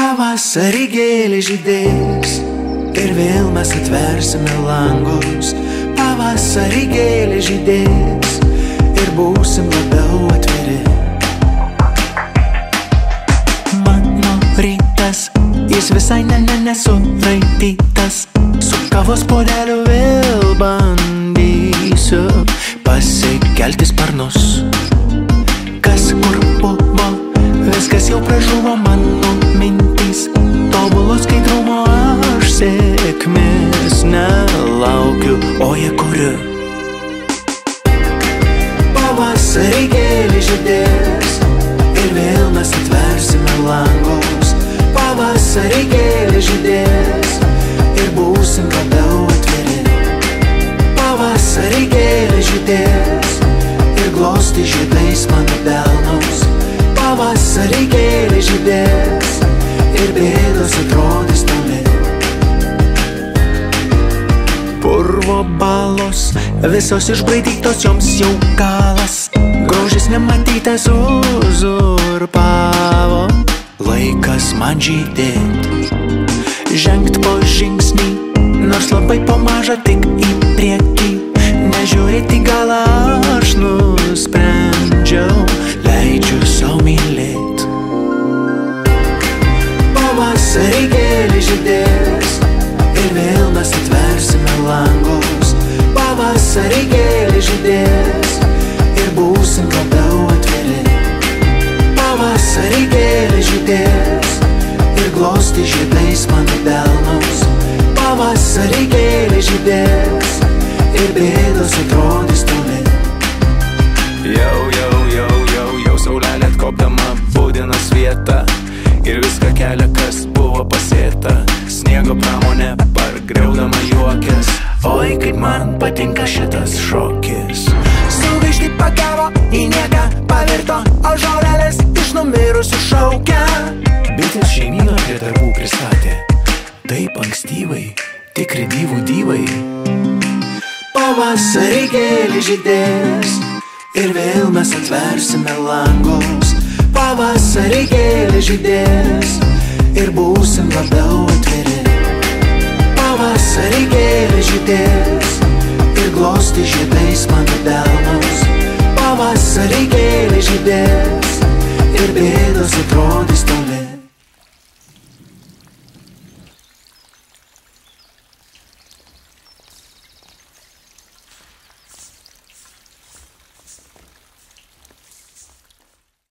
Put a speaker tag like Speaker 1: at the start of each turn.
Speaker 1: Pavasarį gėlės žydės ir vėl mes atversime langus. Pavasarį gėlės žydės ir būsim labiau atviri. Mano rytas, jis visai nesuraitytas. Su kavos puodeliu vėl bandysiu pasikelti sparnus. Kas kur buvo, viskas jau pražuvo, mano mintys tobulo skaidrumo. Aš sėkmės nelaukiu, o jie kuriu. Pavasarį gėlės žydės ir vėl mes atversime langus. Pavasarį gėlės žydės ir būsim labiau atviri. Pavasarį gėlės žydės ir glosti žiedais mano delnus. Pavasarį gėlės žydės ir bėdos atrodys toli. Purvo balos visos išbraidytos, joms jau galas. Grožis nematytas uzurpavo laikas man žydėt. Žengt po žingsnį, nors labai po mažą, tik į priekį. Nežiūrėti galą aš nusprendžiau, leidžiu sau mylėt. Pavasarį gėlės žydės ir vėl mes atversime langus. Pavasarį gėlės žydės ir būsim labiau atviri. Pavasarį gėlės žydės ir glosti žiedais mano delnus. Pavasarį gėlės žydės ir bėdos atrodys toli.
Speaker 2: Jau saulelė atkopdama būdinas vietą ir viską kelia, kas buvo pasėta. Sniego pramonė pargriaudama juokės.
Speaker 1: Oi, kaip man patinka šitas šokis.
Speaker 2: Sugaišti pakavo, į nieką pavirto, o žolelės iš numirusių šaukia.
Speaker 1: Bitės šeimyną prie darbų pristatė. Taip ankstyvai, tikri dyvų dyvai. Pavasarį gėlės žydės ir vėl mes atversime langus. Pavasarį gėlės žydės ir būsim labiau atviri. Pavasarį gėlės žydės ir glosti žiedais mano delnus. Pavasarį gėlės žydės ir bėdos atrodys